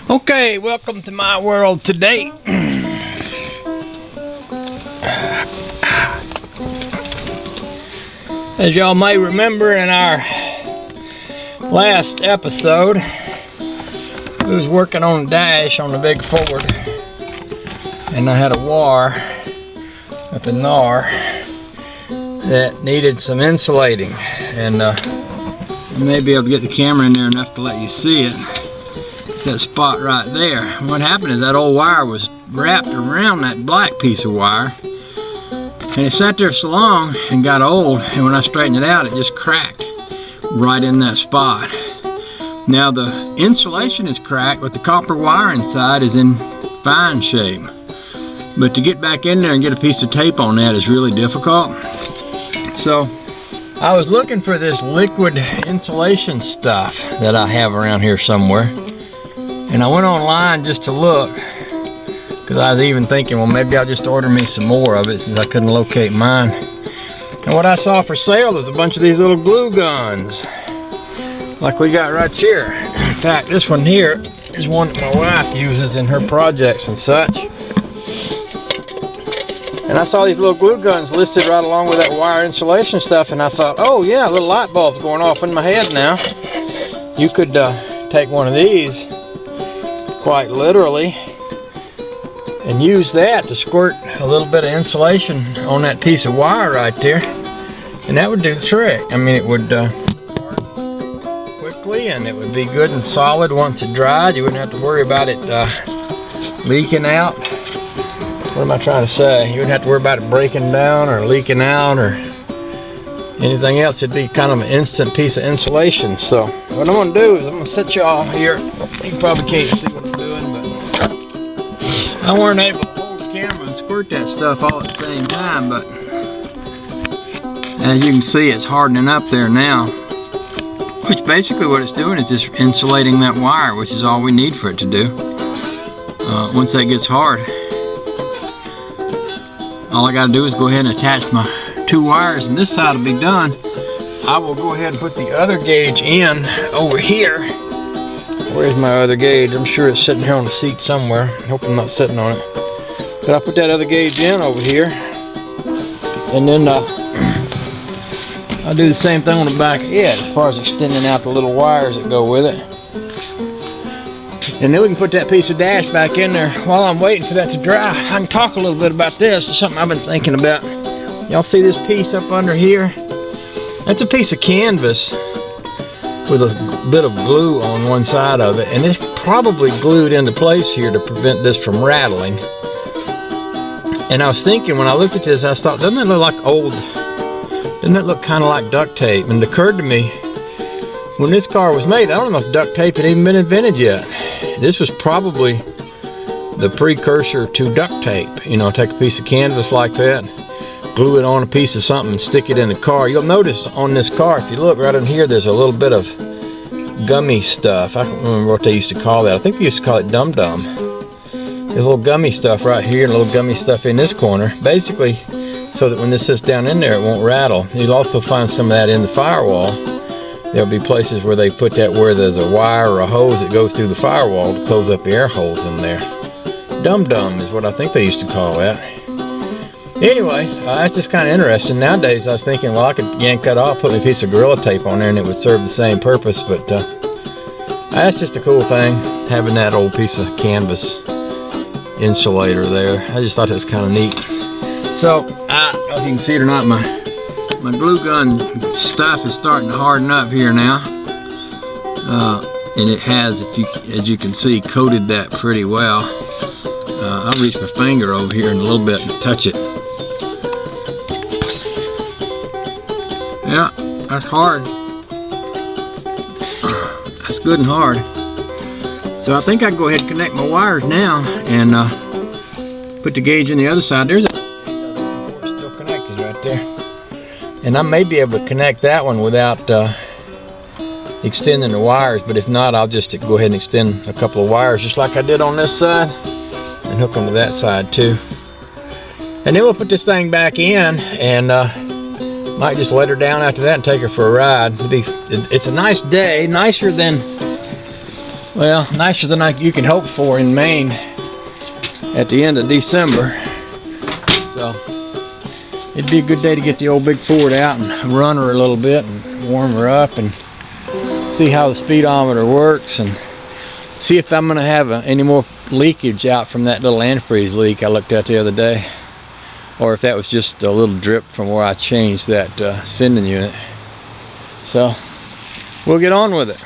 Okay, welcome to my world today. As y'all may remember, in our last episode, we was working on a dash on the big Ford, and I had a wire up in there that needed some insulating, and you may be able to get the camera in there enough to let you see it. It's that spot right there. And what happened is that old wire was wrapped around that black piece of wire, and it sat there so long and got old, and when I straightened it out, it just cracked right in that spot. Now the insulation is cracked, but the copper wire inside is in fine shape. But to get back in there and get a piece of tape on that is really difficult. So I was looking for this liquid insulation stuff that I have around here somewhere. And I went online just to look, because I was even thinking, well, maybe I'll just order me some more of it since I couldn't locate mine. And what I saw for sale was a bunch of these little glue guns, like we got right here. In fact, this one here is one that my wife uses in her projects and such. And I saw these little glue guns listed right along with that wire insulation stuff, and I thought, oh yeah, little light bulb's going off in my head now. You could take one of these, quite literally, and use that to squirt a little bit of insulation on that piece of wire right there, and that would do the trick. I mean, it would harden quickly, and it would be good and solid once it dried. You wouldn't have to worry about it leaking out. What am I trying to say? You wouldn't have to worry about it breaking down or leaking out or anything else. It'd be kind of an instant piece of insulation. So what I'm going to do is I'm going to set y'all here. You probably can't see what I'm doing, but I weren't able to hold the camera and squirt that stuff all at the same time. But as you can see, it's hardening up there now, which basically what it's doing is just insulating that wire, which is all we need for it to do. Once that gets hard, all I got to do is go ahead and attach my two wires, and this side will be done. I will go ahead and put the other gauge in over here. Where's my other gauge? I'm sure it's sitting here on the seat somewhere. I hope I'm not sitting on it. But I'll put that other gauge in over here, and then I'll do the same thing on the back end as far as extending out the little wires that go with it. And then we can put that piece of dash back in there. While I'm waiting for that to dry, I can talk a little bit about this. It's something I've been thinking about. Y'all see this piece up under here? That's a piece of canvas with a bit of glue on one side of it, and it's probably glued into place here to prevent this from rattling. And I was thinking, when I looked at this, I thought, doesn't that look like doesn't that look kind of like duct tape? And it occurred to me, when this car was made, I don't know if duct tape had even been invented yet. This was probably the precursor to duct tape. You know, take a piece of canvas like that, glue it on a piece of something and stick it in the car. You'll notice on this car, if you look right in here, there's a little bit of gummy stuff. I don't remember what they used to call that. I think they used to call it dum-dum. There's a little gummy stuff right here and a little gummy stuff in this corner, basically so that when this sits down in there, it won't rattle. You'll also find some of that in the firewall. There'll be places where they put that where there's a wire or a hose that goes through the firewall to close up the air holes in there. Dum-dum is what I think they used to call that. Anyway, that's just kind of interesting. Nowadays, I was thinking, well, I could yank that off, put a piece of Gorilla Tape on there, and it would serve the same purpose. But that's just a cool thing, having that old piece of canvas insulator there. I just thought that was kind of neat. So, I don't know if you can see it or not, my glue gun stuff is starting to harden up here now. And it has, as you can see, coated that pretty well. I'll reach my finger over here in a little bit and touch it. Yeah, that's hard. That's good and hard. So I think I can go ahead and connect my wires now and put the gauge in the other side. There's a still connected right there. And I may be able to connect that one without extending the wires, but if not, I'll just go ahead and extend a couple of wires just like I did on this side and hook them to that side too. And then we'll put this thing back in and might just let her down after that and take her for a ride. It's a nice day, nicer than Well, nicer than you can hope for in Maine at the end of December. So it'd be a good day to get the old big Ford out and run her a little bit and warm her up and see how the speedometer works and see if I'm gonna have any more leakage out from that little antifreeze leak I looked at the other day, or if that was just a little drip from where I changed that sending unit. So we'll get on with it.